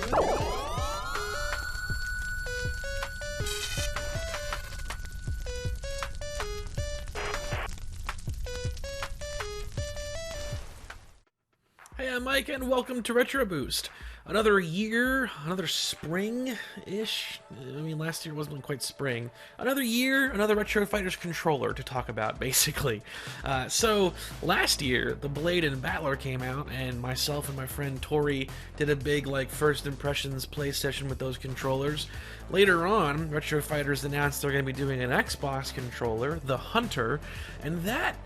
Hey, I'm Mike, and welcome to Retro Boost. Another year, another spring-ish. I mean, last year wasn't quite spring. Another year, another Retro Fighters controller to talk about, basically. So, last year, the Blade and Battler came out, and myself and my friend Tori did a big, first impressions play session with those controllers. Later on, Retro Fighters announced they're going to be doing an Xbox controller, the Hunter, and that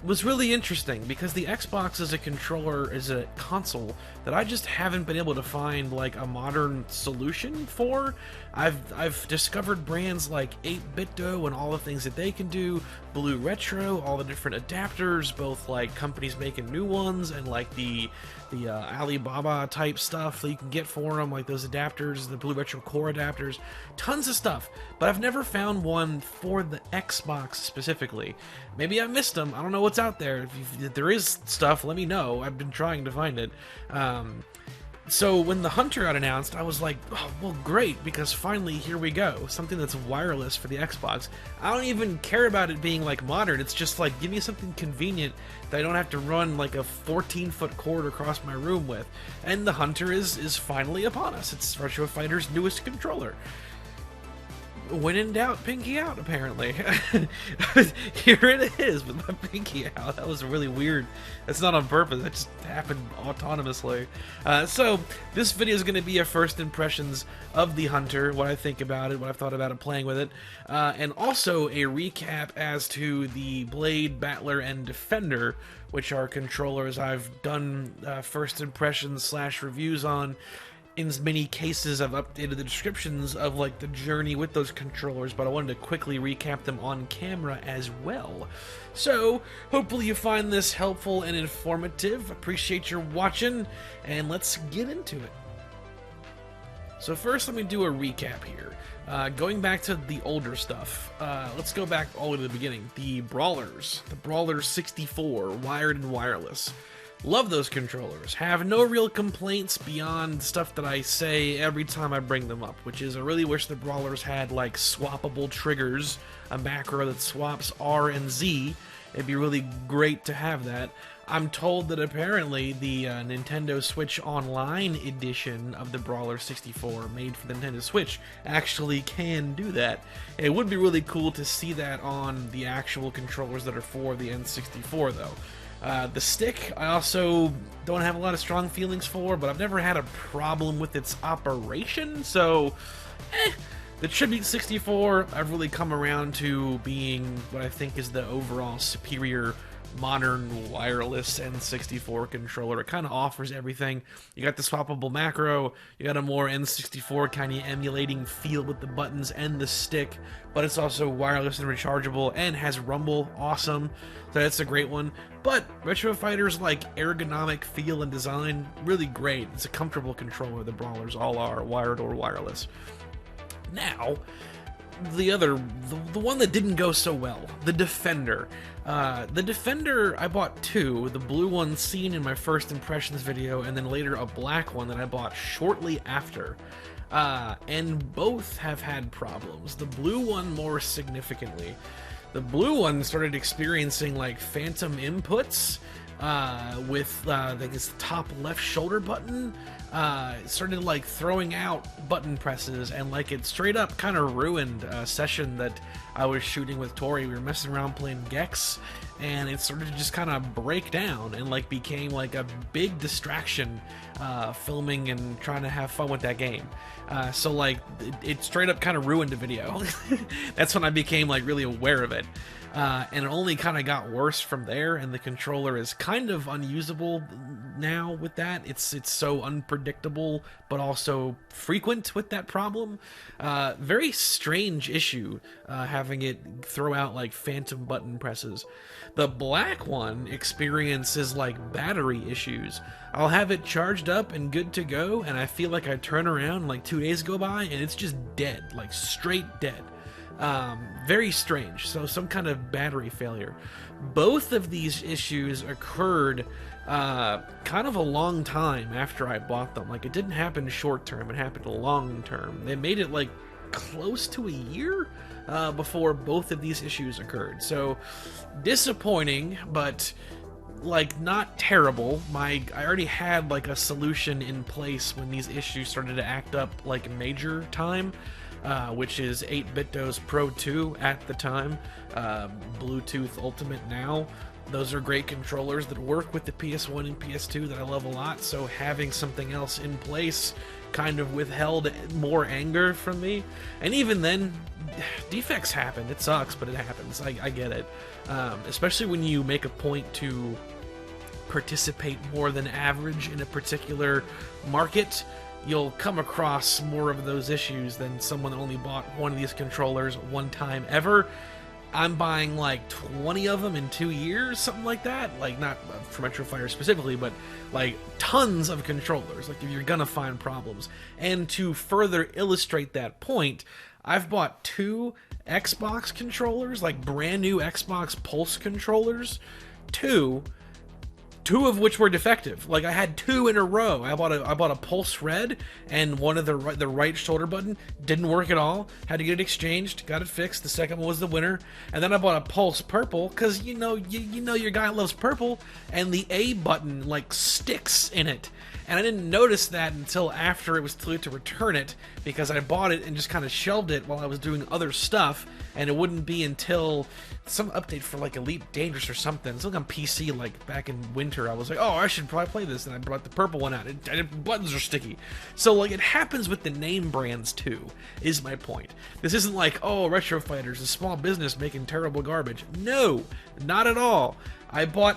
was really interesting because the Xbox as a controller is a console that I just haven't been able to find a modern solution for. I've discovered brands like 8BitDo and all the things that they can do, Blue Retro, all the different adapters, both companies making new ones and the Alibaba type stuff that you can get for them, like those adapters, the Blue Retro Core adapters, tons of stuff, but I've never found one for the Xbox specifically. Maybe I missed them. I don't know what's out there. If there is stuff, let me know. I've been trying to find it. So when the Hunter got announced, I was like, oh, well, great, because finally, here we go. Something that's wireless for the Xbox. I don't even care about it being modern. It's just give me something convenient that I don't have to run a 14-foot cord across my room with. And the Hunter is finally upon us. It's Retro Fighter's newest controller. When in doubt, pinky out, apparently. Here it is with my pinky out. That was really weird. That's not on purpose. That just happened autonomously. So, this video is going to be a first impressions of the Hunter, what I think about it, what I've thought about it playing with it, and also a recap as to the Blade, Battler, and Defender, which are controllers I've done first impressions / reviews on. In many cases, I've updated the descriptions of the journey with those controllers, but I wanted to quickly recap them on camera as well. So, hopefully you find this helpful and informative. Appreciate your watching, and let's get into it. So first, let me do a recap here. Going back to the older stuff, let's go back all the way to the beginning. The Brawlers. The Brawlers 64, wired and wireless. Love those controllers. Have no real complaints beyond stuff that I say every time I bring them up, which is I really wish the Brawlers had swappable triggers, a macro that swaps R and Z. It'd be really great to have that. I'm told that apparently the Nintendo Switch Online edition of the Brawler 64, made for the Nintendo Switch, actually can do that. It would be really cool to see that on the actual controllers that are for the N64, though. The stick, I also don't have a lot of strong feelings for, but I've never had a problem with its operation, so, The Tribute 64, I've really come around to being what I think is the overall superior modern wireless N64 controller. It kind of offers everything. You got the swappable macro, you got a more N64 kind of emulating feel with the buttons and the stick, but it's also wireless and rechargeable and has rumble, awesome, so that's a great one. But Retro Fighters ergonomic feel and design, really great. It's a comfortable controller. The Brawlers all are, wired or wireless. Now, the one that didn't go so well, the Defender. The Defender, I bought two, the blue one seen in my first impressions video, and then later a black one that I bought shortly after. And both have had problems. The blue one more significantly. The blue one started experiencing phantom inputs with I think it's the top left shoulder button. It started throwing out button presses, and it straight up kind of ruined a session that I was shooting with Tori. We were messing around playing Gex, and it started to just kind of break down and became a big distraction filming and trying to have fun with that game. So it straight up kind of ruined the video. That's when I became really aware of it. And it only kind of got worse from there, and the controller is kind of unusable now with that. It's so unpredictable, but also frequent with that problem. Very strange issue, having it throw out phantom button presses. The black one experiences battery issues. I'll have it charged up and good to go, and I feel I turn around 2 days go by, and it's just dead, straight dead. Very strange. So some kind of battery failure. Both of these issues occurred kind of a long time after I bought them. Like, it didn't happen short term, it happened long term. They made it like close to a year before both of these issues occurred. So disappointing, but like not terrible. I already had like a solution in place when these issues started to act up like major time, which is 8BitDo's Pro 2 at the time, Bluetooth Ultimate now. Those are great controllers that work with the PS1 and PS2 that I love a lot, so having something else in place kind of withheld more anger from me. And even then, defects happen. It sucks, but it happens. I get it. Especially when you make a point to participate more than average in a particular market, you'll come across more of those issues than someone that only bought one of these controllers one time ever. I'm buying like 20 of them in 2 years, something like that. Like, not for Metro Fighter specifically, but like tons of controllers. Like, you're gonna find problems. And to further illustrate that point, I've bought 2 Xbox controllers, like brand new Xbox Pulse controllers, two of which were defective. Like, I had 2 in a row. I bought a Pulse Red, and one of the right shoulder button didn't work at all. Had to get it exchanged, got it fixed. The second one was the winner. And then I bought a Pulse Purple, because you know your guy loves purple, and the A button like sticks in it. And I didn't notice that until after it was too late to return it, because I bought it and just kind of shelved it while I was doing other stuff, and it wouldn't be until some update for like Elite Dangerous or something. It's like on PC, like back in winter, I was like, oh, I should probably play this, and I brought the purple one out. Buttons are sticky. So like, it happens with the name brands too, is my point. This isn't like, oh, Retro Fighters, a small business making terrible garbage. No, not at all. I bought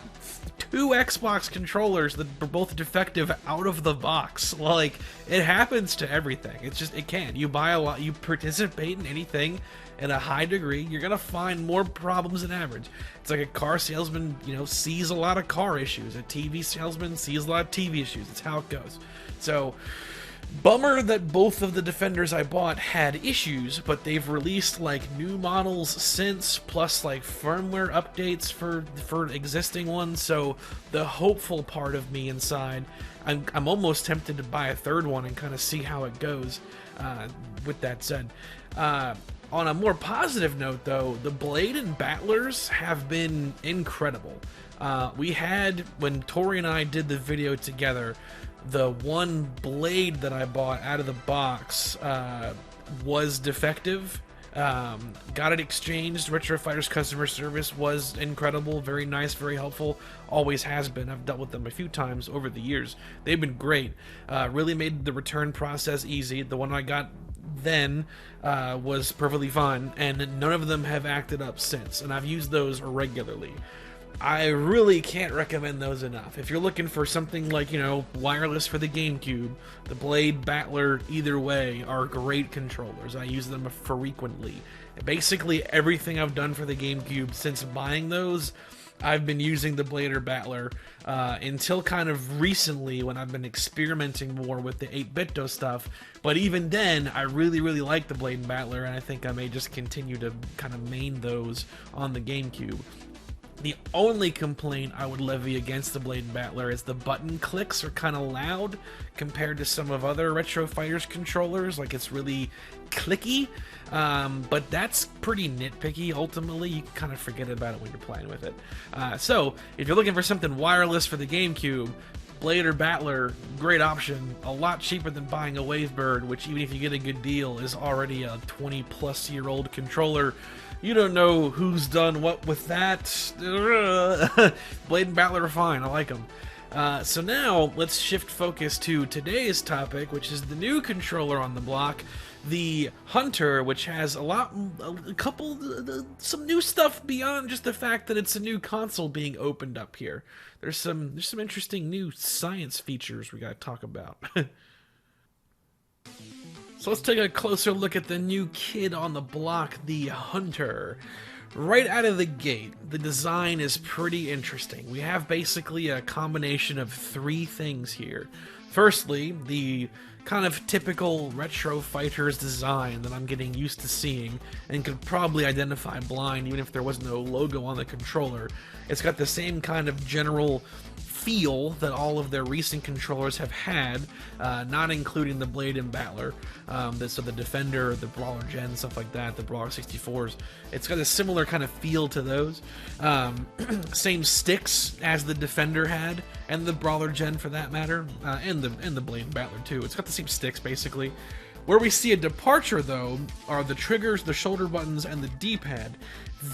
2 Xbox controllers that were both defective out of the box. Like, it happens to everything. It's just, it can. You buy a lot, you participate in anything in a high degree, you're gonna find more problems than average. It's like a car salesman, sees a lot of car issues. A TV salesman sees a lot of TV issues. It's how it goes. So, bummer that both of the Defenders I bought had issues, but they've released like new models since, plus like firmware updates for existing ones. So the hopeful part of me inside, I'm almost tempted to buy a third one and kind of see how it goes. With that said, on a more positive note though, the Blade and Battlers have been incredible. We had, when Tori and I did the video together, the one Blade that I bought out of the box was defective. Got it exchanged. Retro Fighters customer service was incredible, very nice, very helpful. Always has been. I've dealt with them a few times over the years. They've been great. Really made the return process easy. The one I got then was perfectly fine, and none of them have acted up since, and I've used those regularly. I really can't recommend those enough. If you're looking for something like, wireless for the GameCube, the Blade, Battler, either way, are great controllers. I use them frequently. Basically, everything I've done for the GameCube since buying those, I've been using the Blade or Battler until kind of recently when I've been experimenting more with the 8BitDo stuff. But even then, I really, really like the Blade and Battler, and I think I may just continue to kind of main those on the GameCube. The only complaint I would levy against the Blade and Battler is the button clicks are kind of loud compared to some of other Retro Fighters controllers. Like, it's really clicky, but that's pretty nitpicky. Ultimately, you can kind of forget about it when you're playing with it. So, if you're looking for something wireless for the GameCube, Blade or Battler, great option. A lot cheaper than buying a Wavebird, which even if you get a good deal, is already a 20-plus-year-old controller. You don't know who's done what with that. Blade and Battler are fine. I like them. So now, let's shift focus to today's topic, which is the new controller on the block, the Hunter, which has some new stuff beyond just the fact that it's a new console being opened up here. There's some interesting new science features we gotta talk about. So let's take a closer look at the new kid on the block, the Hunter. Right out of the gate, the design is pretty interesting. We have basically a combination of 3 things here. Firstly, the kind of typical Retro Fighters design that I'm getting used to seeing and could probably identify blind even if there was no logo on the controller. It's got the same kind of general feel that all of their recent controllers have had, not including the Blade and Battler, so the Defender, the Brawler Gen, stuff like that, the Brawler 64s. It's got a similar kind of feel to those. Same sticks as the Defender had, and the Brawler Gen for that matter, and the Blade and Battler too. It's got the same sticks basically. Where we see a departure, though, are the triggers, the shoulder buttons, and the D-pad.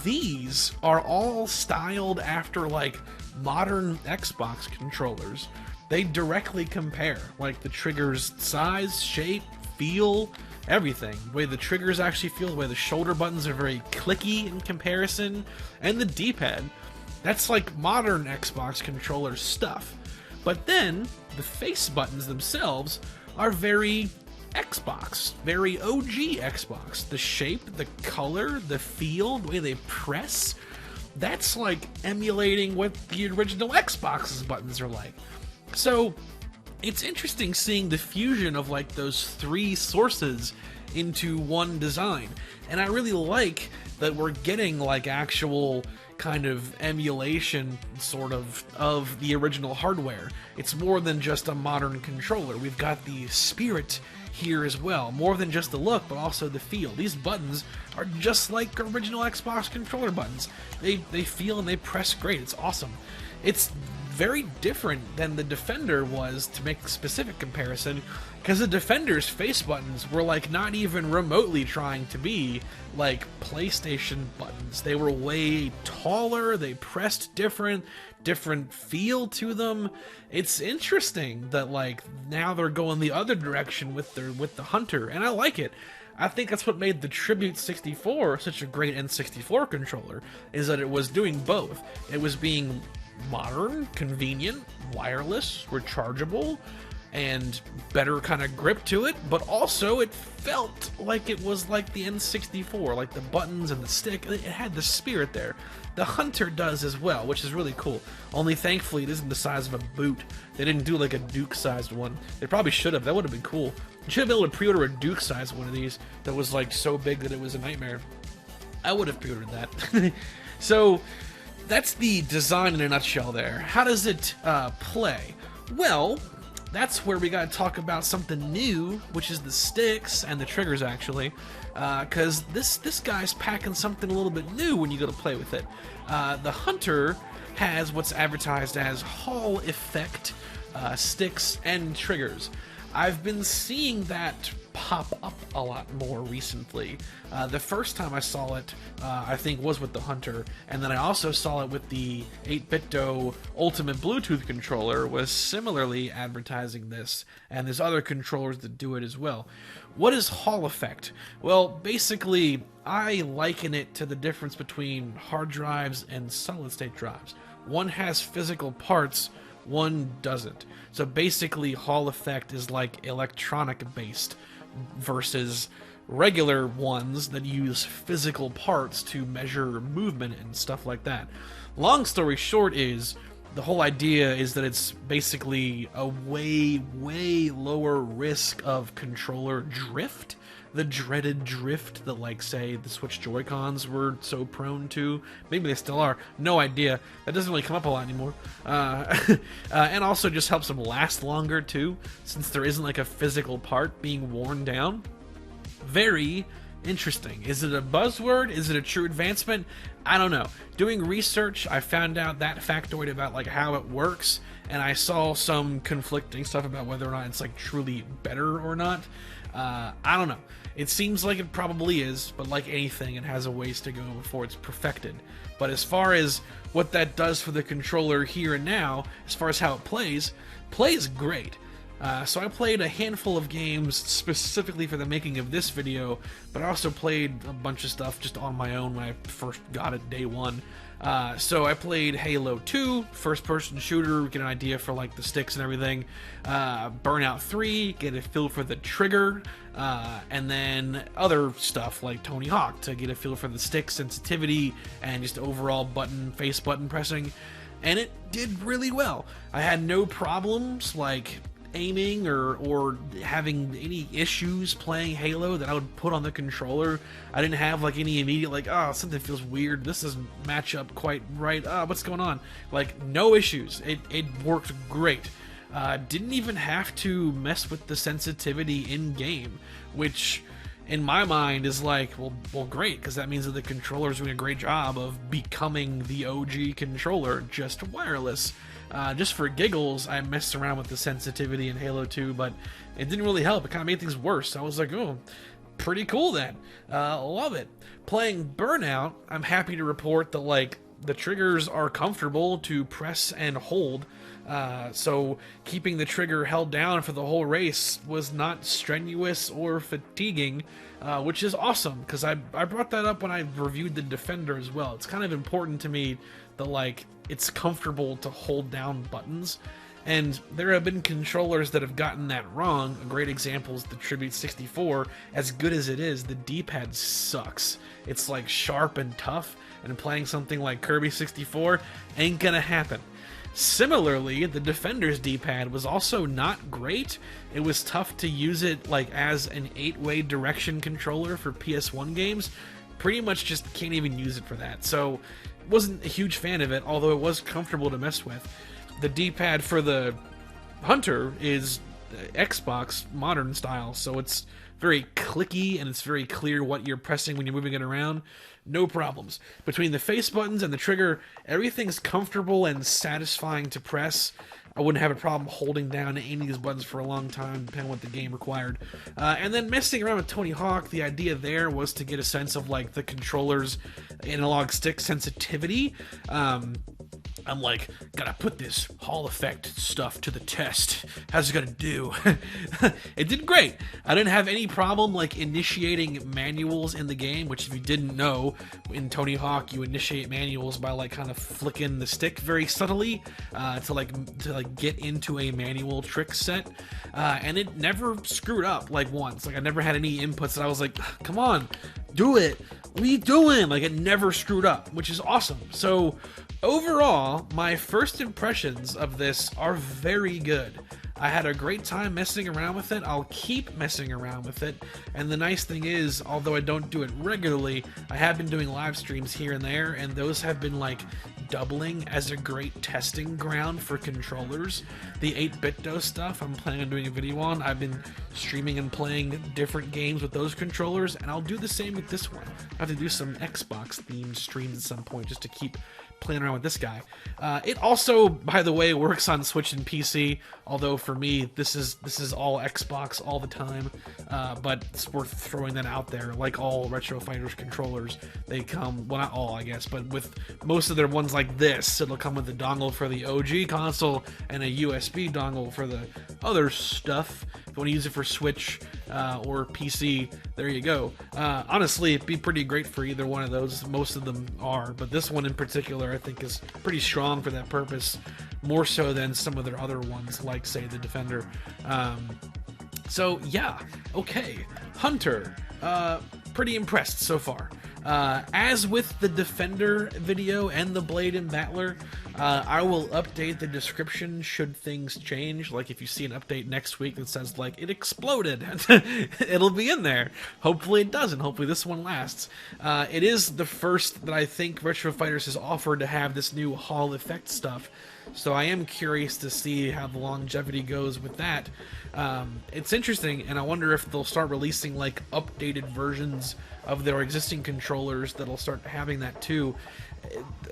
These are all styled after, like, modern Xbox controllers. They directly compare, like, the triggers' size, shape, feel, everything. The way the triggers actually feel, the way the shoulder buttons are very clicky in comparison, and the D-pad. That's, like, modern Xbox controller stuff. But then, the face buttons themselves are very Xbox, very OG Xbox. The shape, the color, the feel, the way they press, that's like emulating what the original Xbox's buttons are like. So it's interesting seeing the fusion of like those three sources into one design, and I really like that we're getting like actual kind of emulation sort of the original hardware. It's more than just a modern controller. We've got the spirit here as well, more than just the look but also the feel. These buttons are just like original Xbox controller buttons. They feel and they press great. It's awesome. It's very different than the Defender was, to make a specific comparison, because the Defender's face buttons were like not even remotely trying to be like PlayStation buttons. They were way taller, they pressed different feel to them. It's interesting that like now they're going the other direction with the Hunter, and I like it. I think that's what made the Tribute 64 such a great N64 controller, is that it was doing both. It was being modern, convenient, wireless, rechargeable, and better kind of grip to it, but also it felt like it was like the N64, like the buttons and the stick. It had the spirit there. The Hunter does as well, which is really cool. Only thankfully it isn't the size of a boot. They didn't do like a Duke-sized one. They probably should have. That would have been cool. You should have been able to pre-order a Duke-sized one of these that was like so big that it was a nightmare. I would have pre-ordered that. So that's the design in a nutshell there. How does it play? Well, that's where we gotta talk about something new, which is the sticks and the triggers, actually, because this guy's packing something a little bit new when you go to play with it. The Hunter has what's advertised as Hall effect sticks and triggers. I've been seeing that pop up a lot more recently. The first time I saw it, I think, was with the Hunter, and then I also saw it with the 8BitDo Ultimate Bluetooth controller, was similarly advertising this, and there's other controllers that do it as well. What is Hall effect? Well, basically, I liken it to the difference between hard drives and solid-state drives. One has physical parts, one doesn't. So basically, Hall effect is like electronic-based versus regular ones that use physical parts to measure movement and stuff like that. Long story short is, the whole idea is that it's basically a way lower risk of controller drift. The dreaded drift that, like, say, the Switch Joy-Cons were so prone to. Maybe they still are. No idea. That doesn't really come up a lot anymore. And also just helps them last longer, too, since there isn't, like, a physical part being worn down. Very interesting. Is it a buzzword? Is it a true advancement? I don't know. Doing research, I found out that factoid about, like, how it works, and I saw some conflicting stuff about whether or not it's, like, truly better or not. I don't know. It seems like it probably is, but like anything, it has a ways to go before it's perfected. But as far as what that does for the controller here and now, as far as how it plays great. So I played a handful of games specifically for the making of this video, but I also played a bunch of stuff just on my own when I first got it day one. So I played Halo 2, first-person shooter, get an idea for like the sticks and everything. Burnout 3, get a feel for the trigger, and then other stuff like Tony Hawk to get a feel for the stick sensitivity and just overall face button pressing. And it did really well. I had no problems like aiming or having any issues playing Halo that I would put on the controller. I didn't have like any immediate like, oh, something feels weird, this doesn't match up quite right, what's going on? Like, no issues. It worked great. Didn't even have to mess with the sensitivity in game, which in my mind is like, well great, because that means that the controller's doing a great job of becoming the OG controller, just wireless. Just for giggles, I messed around with the sensitivity in Halo 2, but it didn't really help. It kind of made things worse. I was like, oh, pretty cool then. Love it. Playing Burnout, I'm happy to report that, like, the triggers are comfortable to press and hold. So keeping the trigger held down for the whole race was not strenuous or fatiguing, which is awesome, because I brought that up when I reviewed the Defender as well. It's kind of important to me that, like, it's comfortable to hold down buttons, and there have been controllers that have gotten that wrong. A great example is the Tribute 64. As good as it is, the D-pad sucks. It's like sharp and tough, and playing something like Kirby 64 ain't gonna happen. Similarly, the Defender's D-pad was also not great. It was tough to use it like as an 8-way direction controller for PS1 games. Pretty much just can't even use it for that. So, wasn't a huge fan of it, although it was comfortable to mess with. The D-pad for the Hunter is Xbox modern style, so it's very clicky and it's very clear what you're pressing when you're moving it around. No problems. Between the face buttons and the trigger, everything's comfortable and satisfying to press. I wouldn't have a problem holding down any of these buttons for a long time, depending on what the game required. And then messing around with Tony Hawk, the idea there was to get a sense of, like, the controller's analog stick sensitivity. I'm like, gotta put this Hall effect stuff to the test. How's it gonna do? It did great. I didn't have any problem, like, initiating manuals in the game, which, if you didn't know, in Tony Hawk you initiate manuals by, like, kind of flicking the stick very subtly to get into a manual trick set, and it never screwed up, like, once. Like, I never had any inputs that I was like, come on, do it. What are you doing? Like, it never screwed up, which is awesome. So overall, my first impressions of this are very good. I had a great time messing around with it. I'll keep messing around with it. And the nice thing is, although I don't do it regularly, I have been doing live streams here and there, and those have been, like, doubling as a great testing ground for controllers. The 8BitDo stuff I'm planning on doing a video on. I've been streaming and playing different games with those controllers, and I'll do the same with this one. I have to do some Xbox themed streams at some point just to keep playing around with this guy. It also, by the way, works on Switch and PC, although for me this is all Xbox all the time, but it's worth throwing that out there. Like all Retro Fighters controllers, they come, well, not all, I guess, but with most of their ones like this, it'll come with a dongle for the OG console and a USB dongle for the other stuff. If you want to use it for Switch or PC, there you go. Honestly, it'd be pretty great for either one of those. Most of them are, but this one in particular I think is pretty strong for that purpose, more so than some of their other ones, like, say, the Defender. So yeah, okay, Hunter, pretty impressed so far. As with the Defender video and the Blade and Battler, I will update the description should things change. Like, if you see an update next week that says, like, it exploded, it'll be in there. Hopefully it doesn't. Hopefully this one lasts. It is the first that I think Retro Fighters has offered to have this new Hall effect stuff, so I am curious to see how the longevity goes with that. It's interesting, and I wonder if they'll start releasing, like, updated versions of their existing controllers that'll start having that too.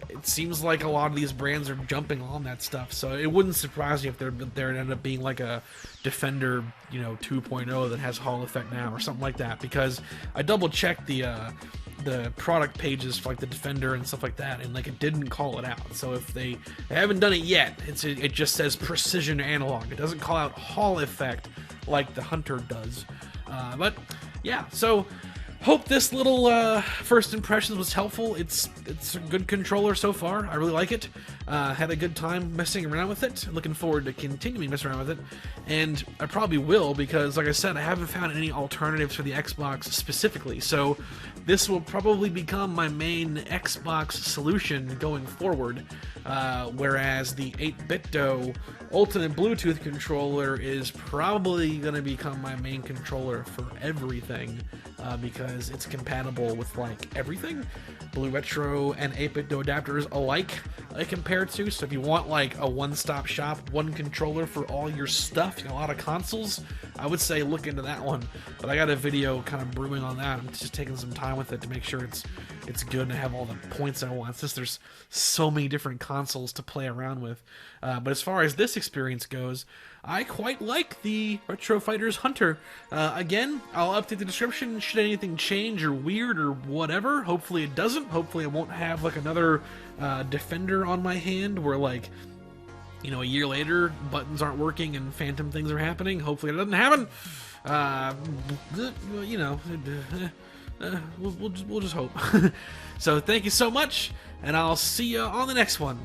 It seems like a lot of these brands are jumping on that stuff, so it wouldn't surprise me if there end up being like a Defender, 2.0 that has Hall effect now or something like that, because I double checked the product pages for, like, the Defender and stuff like that, and, like, it didn't call it out. So if they haven't done it yet, it just says precision analog. It doesn't call out Hall effect like the Hunter does. But yeah, so Hope this little first impressions was helpful. It's a good controller so far. I really like it. Had a good time messing around with it. Looking forward to continuing messing around with it. And I probably will because, like I said, I haven't found any alternatives for the Xbox specifically. So this will probably become my main Xbox solution going forward. Whereas the 8BitDo Ultimate Bluetooth controller is probably going to become my main controller for everything. Because it's compatible with like everything, Blue Retro and 8BitDo adapters alike, compared to. So if you want like a one-stop shop, one controller for all your stuff, you know, a lot of consoles, I would say look into that one. But I got a video kind of brewing on that. I'm just taking some time with it to make sure it's good and have all the points I want. Since there's so many different consoles to play around with. But as far as this experience goes, I quite like the Retro Fighters Hunter. Again, I'll update the description should anything change or weird or whatever. Hopefully it doesn't. Hopefully I won't have like another Defender on my hand where like, you know, a year later buttons aren't working and phantom things are happening. Hopefully it doesn't happen. You know, we'll just hope. So thank you so much, and I'll see you on the next one.